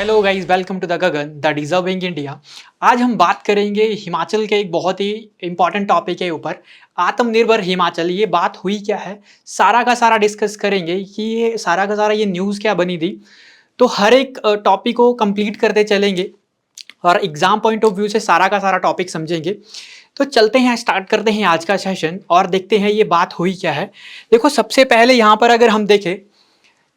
Hello guys, welcome to the Gagan the deserving India. आज हम बात करेंगे हिमाचल के एक बहुत ही इंपॉर्टेंट टॉपिक के ऊपर, आत्मनिर्भर हिमाचल। ये बात हुई क्या है, सारा का सारा डिस्कस करेंगे कि ये सारा का सारा ये न्यूज़ क्या बनी थी। तो हर एक टॉपिक को कंप्लीट करते चलेंगे और एग्जाम पॉइंट ऑफ व्यू से सारा का सारा टॉपिक समझेंगे। तो चलते हैं, स्टार्ट करते हैं आज का सेशन और देखते हैं ये बात हुई क्या है। देखो, सबसे पहले यहाँ पर अगर हम देखें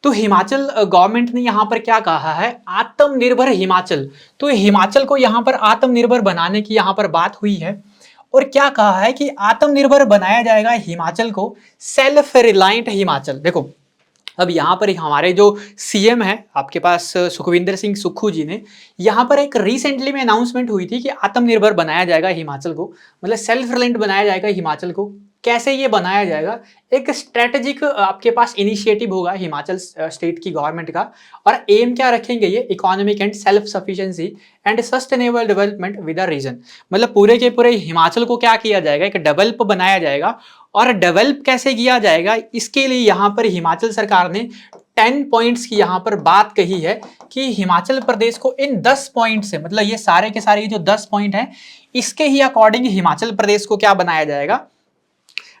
तो हिमाचल गवर्नमेंट ने यहाँ पर क्या कहा है, आत्मनिर्भर हिमाचल। तो हिमाचल को यहाँ पर आत्मनिर्भर बनाने की यहाँ पर बात हुई है और क्या कहा है कि आत्मनिर्भर बनाया जाएगा हिमाचल को, सेल्फ रिलायंट हिमाचल। देखो, अब यहाँ पर हमारे जो सीएम है आपके पास सुखविंदर सिंह सुक्खू जी ने यहाँ पर एक रिसेंटली में अनाउंसमेंट हुई थी कि आत्मनिर्भर बनाया जाएगा हिमाचल को, मतलब सेल्फ रिलायंट बनाया जाएगा हिमाचल को। कैसे ये बनाया जाएगा, एक स्ट्रेटेजिक आपके पास इनिशिएटिव होगा हिमाचल स्टेट की गवर्नमेंट का। और एम क्या रखेंगे, ये economic and self sufficiency and sustainable development with a region. मतलब पूरे के पूरे हिमाचल को क्या किया जाएगा, एक डेवलप बनाया जाएगा। और डेवलप कैसे किया जाएगा, इसके लिए यहाँ पर हिमाचल सरकार ने 10 पॉइंट्स की यहाँ पर बात कही है कि हिमाचल प्रदेश को इन 10 पॉइंट से, मतलब ये सारे के सारे जो 10 पॉइंट हैं, इसके ही अकॉर्डिंग हिमाचल प्रदेश को क्या बनाया जाएगा,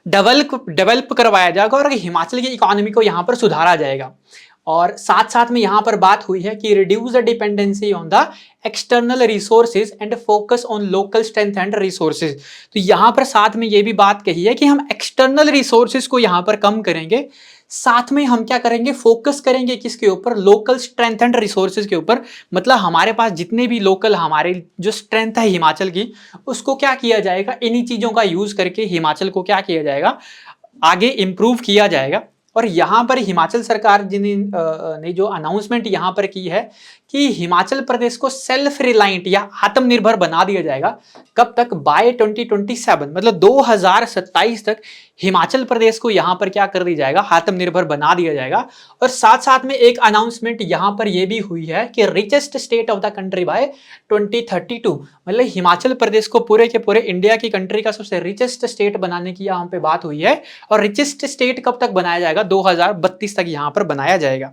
डेवलप करवाया जाएगा और हिमाचल की इकोनॉमी को यहाँ पर सुधारा जाएगा। और साथ साथ में यहाँ पर बात हुई है कि reduce the dependency on the external resources and focus on local strength and resources. तो यहाँ पर साथ में ये भी बात कही है कि हम एक्सटर्नल रिसोर्सेज को यहाँ पर कम करेंगे, साथ में हम क्या करेंगे, फोकस करेंगे किसके ऊपर, लोकल स्ट्रेंथ एंड रिसोर्सेज के ऊपर। मतलब हमारे पास जितने भी लोकल हमारे जो स्ट्रेंथ है हिमाचल की, उसको क्या किया जाएगा, इन्हीं चीजों का यूज करके हिमाचल को क्या किया जाएगा, आगे इंप्रूव किया जाएगा। और यहाँ पर हिमाचल सरकार ने जो अनाउंसमेंट यहाँ पर की है कि हिमाचल प्रदेश को सेल्फ रिलायंट या आत्मनिर्भर बना दिया जाएगा। कब तक, बाय 2027, मतलब 2027 तक हिमाचल प्रदेश को यहाँ पर क्या कर दिया जाएगा, आत्मनिर्भर बना दिया जाएगा। और साथ साथ में एक अनाउंसमेंट यहाँ पर यह भी हुई है कि richest state of the country bye 2032, मतलब हिमाचल प्रदेश को पूरे के पूरे इंडिया की कंट्री का सबसे रिचेस्ट स्टेट बनाने की यहाँ पे बात हुई है। और रिचेस्ट स्टेट कब तक बनाया जाएगा, 2032 तक यहाँ पर बनाया जाएगा।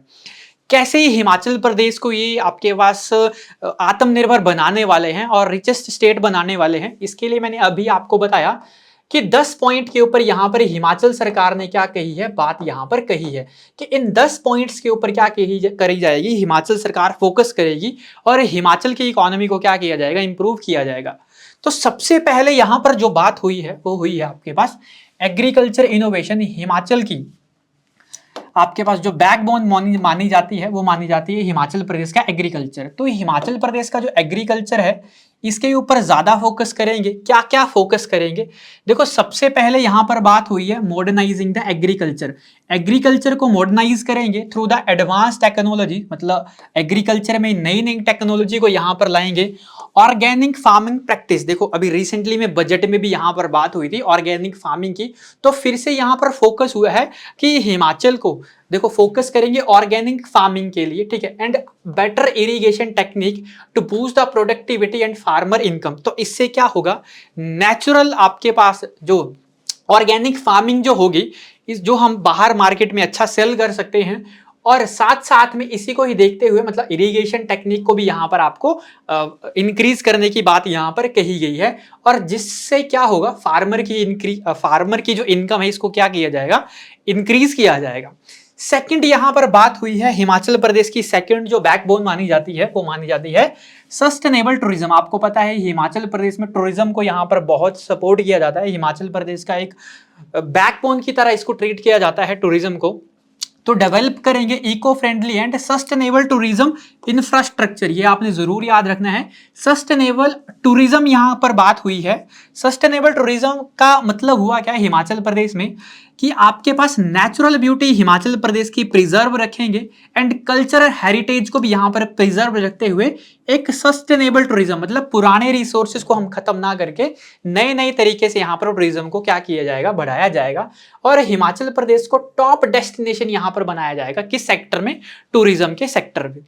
कैसे ही हिमाचल प्रदेश को ये आपके पास आत्मनिर्भर बनाने वाले हैं और रिचेस्ट स्टेट बनाने वाले हैं, इसके लिए मैंने अभी आपको बताया कि 10 पॉइंट के ऊपर यहाँ पर हिमाचल सरकार ने क्या कही है, बात यहाँ पर कही है कि इन 10 पॉइंट्स के ऊपर क्या करी जाएगी, हिमाचल सरकार फोकस करेगी और हिमाचल की इकोनॉमी को क्या किया जाएगा, इंप्रूव किया जाएगा। तो सबसे पहले यहाँ पर जो बात हुई है वो हुई है आपके पास एग्रीकल्चर इनोवेशन। हिमाचल की आपके पास जो बैकबोन मानी जाती है वो मानी जाती है हिमाचल प्रदेश का एग्रीकल्चर। तो हिमाचल प्रदेश का जो एग्रीकल्चर है इसके ऊपर ज्यादा फोकस करेंगे। क्या क्या फोकस करेंगे, देखो सबसे पहले यहाँ पर बात हुई है मॉडर्नाइजिंग द एग्रीकल्चर। एग्रीकल्चर को मॉडर्नाइज करेंगे थ्रू द एडवांस टेक्नोलॉजी, मतलब एग्रीकल्चर में नई नई टेक्नोलॉजी को यहाँ पर लाएंगे। ऑर्गेनिक फार्मिंग प्रैक्टिस, देखो अभी रिसेंटली में बजट में भी यहाँ पर बात हुई थी ऑर्गेनिक फार्मिंग की, तो फिर से यहाँ पर फोकस हुआ है कि हिमाचल को देखो फोकस करेंगे ऑर्गेनिक फार्मिंग के लिए, ठीक है, and better irrigation technique to boost the productivity and farmer income. तो इससे क्या होगा, नेचुरल आपके पास जो ऑर्गेनिक फार्मिंग जो होगी, इस जो हम बाहर मार्केट में अच्छा सेल कर सकते हैं, और साथ साथ में इसी को ही देखते हुए मतलब इरिगेशन टेक्निक को भी यहाँ पर आपको इंक्रीज करने की बात यहाँ पर कही गई है। और जिससे क्या होगा, फार्मर की जो इनकम है इसको क्या किया जाएगा, इंक्रीज किया जाएगा। सेकंड यहाँ पर बात हुई है हिमाचल प्रदेश की सेकंड जो बैकबोन मानी जाती है वो मानी जाती है सस्टेनेबल टूरिज्म। आपको पता है हिमाचल प्रदेश में टूरिज्म को यहाँ पर बहुत सपोर्ट किया जाता है, हिमाचल प्रदेश का एक बैकबोन की तरह इसको ट्रीट किया जाता है टूरिज्म को। तो डेवलप करेंगे eco friendly and sustainable tourism infrastructure, ये आपने जरूर याद रखना है। सस्टेनेबल टूरिज्म यहाँ पर बात हुई है। सस्टेनेबल टूरिज्म का मतलब हुआ क्या हिमाचल प्रदेश में कि आपके पास नेचुरल ब्यूटी हिमाचल प्रदेश की प्रिजर्व रखेंगे एंड कल्चरल हेरिटेज को भी यहाँ पर प्रिजर्व रखते हुए एक सस्टेनेबल टूरिज्म, मतलब पुराने रिसोर्सेज को हम खत्म ना करके नए नए तरीके से यहाँ पर टूरिज्म को क्या किया जाएगा, बढ़ाया जाएगा। और हिमाचल प्रदेश को टॉप डेस्टिनेशन यहाँ पर बनाया जाएगा, किस सेक्टर में, टूरिज्म के सेक्टर में।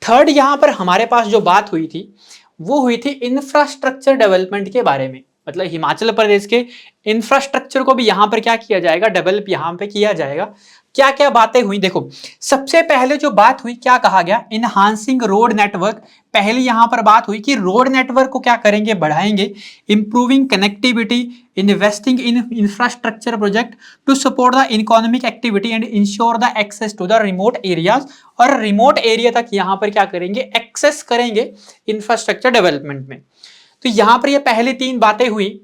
थर्ड यहाँ पर हमारे पास जो बात हुई थी वो हुई थी इंफ्रास्ट्रक्चर डेवलपमेंट के बारे में। मतलब हिमाचल प्रदेश के इंफ्रास्ट्रक्चर को भी यहाँ पर क्या किया जाएगा, डेवलप यहाँ पे किया जाएगा। क्या क्या बातें हुई देखो, सबसे पहले जो बात हुई क्या कहा गया, इनहांसिंग रोड नेटवर्क। पहली यहां पर बात हुई कि रोड नेटवर्क को क्या करेंगे, बढ़ाएंगे। Improving connectivity, investing in infrastructure project to support the economic activity and ensure the access to the remote areas. और रिमोट एरिया तक यहां पर क्या करेंगे, एक्सेस करेंगे इंफ्रास्ट्रक्चर डेवलपमेंट में। तो यहां पर ये पहली तीन बातें हुई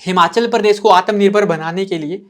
हिमाचल प्रदेश को आत्मनिर्भर बनाने के लिए।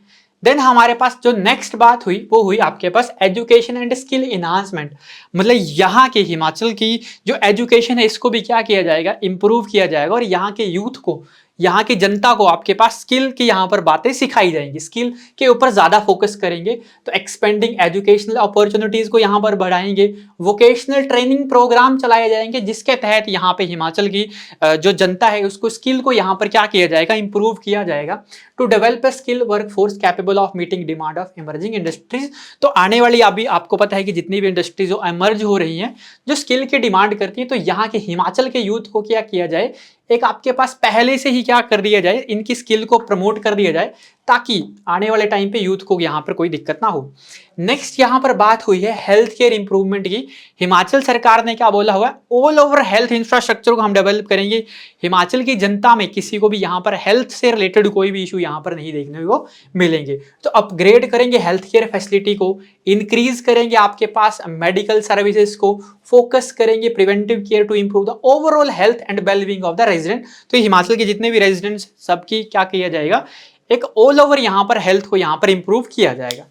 देन हमारे पास जो नेक्स्ट बात हुई वो हुई आपके पास एजुकेशन एंड स्किल इन्हांसमेंट। मतलब यहाँ के हिमाचल की जो एजुकेशन है इसको भी क्या किया जाएगा, इंप्रूव किया जाएगा। और यहाँ के यूथ को, यहाँ की जनता को आपके पास स्किल की यहाँ पर बातें सिखाई जाएंगी, स्किल के ऊपर ज्यादा फोकस करेंगे। तो एक्सपेंडिंग एजुकेशनल अपॉर्चुनिटीज को यहाँ पर बढ़ाएंगे। वोकेशनल ट्रेनिंग प्रोग्राम चलाए जाएंगे जिसके तहत यहाँ पे हिमाचल की जो जनता है उसको स्किल को यहाँ पर क्या किया जाएगा, इंप्रूव किया जाएगा। To develop a skill workforce capable of meeting demand of emerging industries. तो आने वाली अभी आपको पता है कि जितनी भी इंडस्ट्रीज जो इमर्ज हो रही हैं, जो स्किल की डिमांड करती है, तो यहाँ के हिमाचल के यूथ को क्या किया जाए, एक आपके पास पहले से ही क्या कर दिया जाए, इनकी स्किल को प्रमोट कर दिया जाए ताकि आने वाले टाइम पे यूथ को यहाँ पर कोई दिक्कत ना हो। नेक्स्ट यहाँ पर बात हुई है हेल्थ केयर इंप्रूवमेंट की। हिमाचल सरकार ने क्या बोला हुआ है, ऑल ओवर हेल्थ इंफ्रास्ट्रक्चर को हम डेवलप करेंगे। हिमाचल की जनता में किसी को भी यहाँ पर हेल्थ से रिलेटेड कोई भी इशू यहाँ पर नहीं देखने को मिलेंगे। तो अपग्रेड करेंगे हेल्थ केयर फैसिलिटी को, इंक्रीज करेंगे आपके पास मेडिकल सर्विसेज को, फोकस करेंगे preventive care to improve the overall health and wellbeing of the resident. तो हिमाचल के जितने भी रेजिडेंट्स सबकी क्या किया जाएगा, एक ऑल ओवर यहाँ पर हेल्थ को यहाँ पर इंप्रूव किया जाएगा।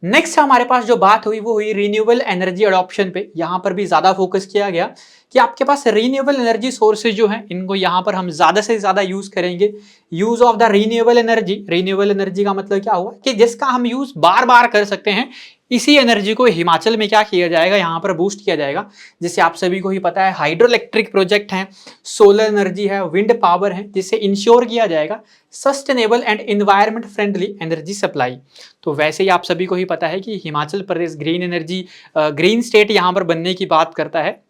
नेक्स्ट हमारे पास जो बात हुई वो हुई रिन्यूएबल एनर्जी अडॉप्शन पे। यहाँ पर भी ज्यादा फोकस किया गया कि आपके पास रिन्यूएबल एनर्जी सोर्सेज जो हैं इनको यहाँ पर हम ज्यादा से ज्यादा यूज करेंगे। Use of the renewable energy का मतलब क्या हुआ कि जिसका हम यूज बार बार कर सकते हैं, इसी एनर्जी को हिमाचल में क्या किया जाएगा, यहाँ पर बूस्ट किया जाएगा। जैसे आप सभी को ही पता है हाइड्रो इलेक्ट्रिक प्रोजेक्ट हैं, सोलर एनर्जी है, विंड पावर है, जिससे इंश्योर किया जाएगा sustainable and environment friendly energy supply. तो वैसे ही आप सभी को ही पता है कि हिमाचल प्रदेश ग्रीन स्टेट यहाँ पर बनने की बात करता है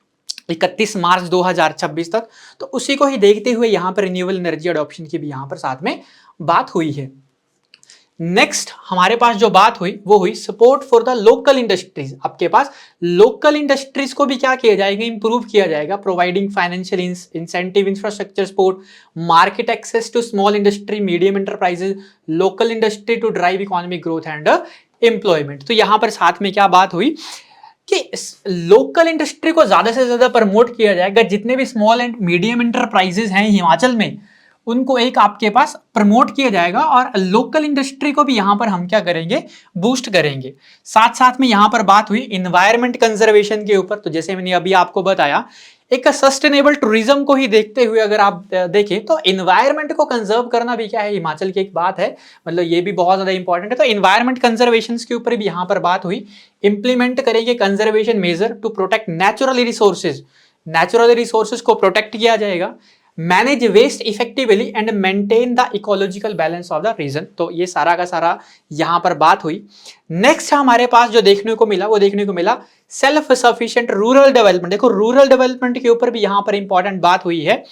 31 मार्च 2026 तक। तो उसी को ही देखते हुए यहाँ पर रिन्यूएबल एनर्जी अडॉप्शन की भी यहाँ पर साथ में बात हुई है। नेक्स्ट हमारे पास जो बात हुई वो हुई support for the local industries. आपके पास लोकल इंडस्ट्रीज को भी क्या किया जाएगा, इंप्रूव किया जाएगा। Providing financial incentive, infrastructure support, market access to small industry, medium enterprises, local industry to drive economic growth and employment. तो यहाँ पर साथ में क्या बात हुई कि लोकल इंडस्ट्री को ज्यादा से ज्यादा प्रमोट किया जाएगा। जितने भी स्मॉल एंड मीडियम एंटरप्राइजेज हैं हिमाचल में उनको एक आपके पास प्रमोट किया जाएगा और लोकल इंडस्ट्री को भी यहां पर हम क्या करेंगे, बूस्ट करेंगे। साथ साथ में यहां पर बात हुई इन्वायरमेंट कंजर्वेशन के ऊपर। तो जैसे मैंने अभी आपको बताया, एक सस्टेनेबल टूरिज्म को ही देखते हुए अगर आप देखें तो इन्वायरमेंट को कंजर्व करना भी क्या है, हिमाचल की एक बात है, मतलब ये भी बहुत ज्यादा इंपॉर्टेंट है। तो इन्वायरमेंट कंजर्वेशन के ऊपर भी यहां पर बात हुई। इंप्लीमेंट करेंगे conservation measure to protect natural resources को प्रोटेक्ट किया जाएगा। Manage waste effectively and maintain the ecological balance of the region. तो ये सारा का सारा यहां पर बात हुई। नेक्स्ट हमारे पास जो देखने को मिला सेल्फ सफिशिएंट रूरल डेवलपमेंट। देखो रूरल डेवलपमेंट के ऊपर भी यहां पर इंपॉर्टेंट बात हुई है।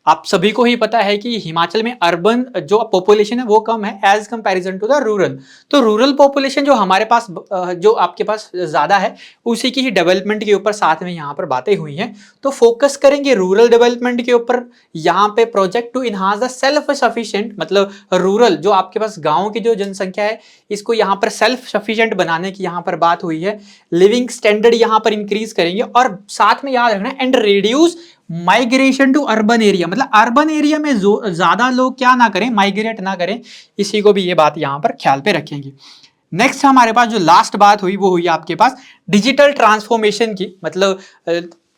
आप सभी को ही पता है कि हिमाचल में अर्बन जो पॉपुलेशन है वो कम है as comparison to the rural. तो रूरल पॉपुलेशन जो हमारे पास जो आपके पास ज्यादा है उसी की ही डेवलपमेंट के ऊपर साथ में यहाँ पर बातें हुई हैं। तो फोकस करेंगे रूरल डेवलपमेंट के ऊपर। यहाँ पे project to enhance the self sufficient, मतलब रूरल जो आपके पास गाँव की जो जनसंख्या है इसको यहाँ पर सेल्फ सफिशिएंट बनाने की यहाँ पर बात हुई है। लिविंग स्टैंडर्ड यहाँ पर इंक्रीज करेंगे और साथ में याद रखना and reduce migration to urban area, मतलब अर्बन एरिया में ज्यादा लोग क्या ना करें, माइग्रेट ना करें, इसी को भी ये बात यहां पर ख्याल पे रखेंगे। नेक्स्ट हमारे पास जो लास्ट बात हुई वो हुई आपके पास डिजिटल ट्रांसफॉर्मेशन की। मतलब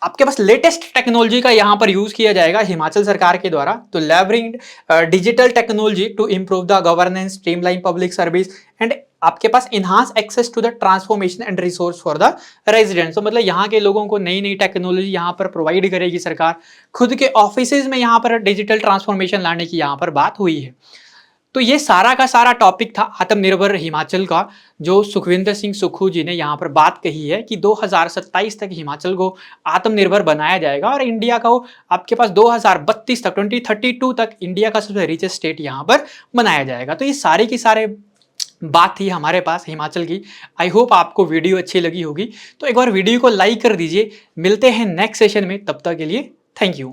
आपके पास लेटेस्ट टेक्नोलॉजी का यहां पर यूज किया जाएगा हिमाचल सरकार के द्वारा। तो leveraging digital technology to improve the governance, streamline public service and आपके पास enhance access to the transformation and resource for the residents. तो मतलब यहाँ के लोगों को नई नई टेक्नोलॉजी यहाँ पर प्रोवाइड करेगी सरकार। खुद के ऑफिसेज में यहाँ पर डिजिटल ट्रांसफॉर्मेशन लाने की यहाँ पर बात हुई है। तो ये सारा का सारा टॉपिक था आत्मनिर्भर हिमाचल का, जो सुखविंदर सिंह सुक्खू जी ने यहाँ पर बात कही है कि 2027 तक हिमाचल को आत्मनिर्भर बनाया जाएगा और इंडिया को आपके पास 2032 तक 2032 तक इंडिया का सबसे रिचेस्ट स्टेट यहाँ पर बनाया जाएगा। तो ये सारे की सारे बात थी हमारे पास हिमाचल की। आई होप आपको वीडियो अच्छी लगी होगी, तो एक बार वीडियो को लाइक कर दीजिए। मिलते हैं नेक्स्ट सेशन में, तब तक के लिए थैंक यू।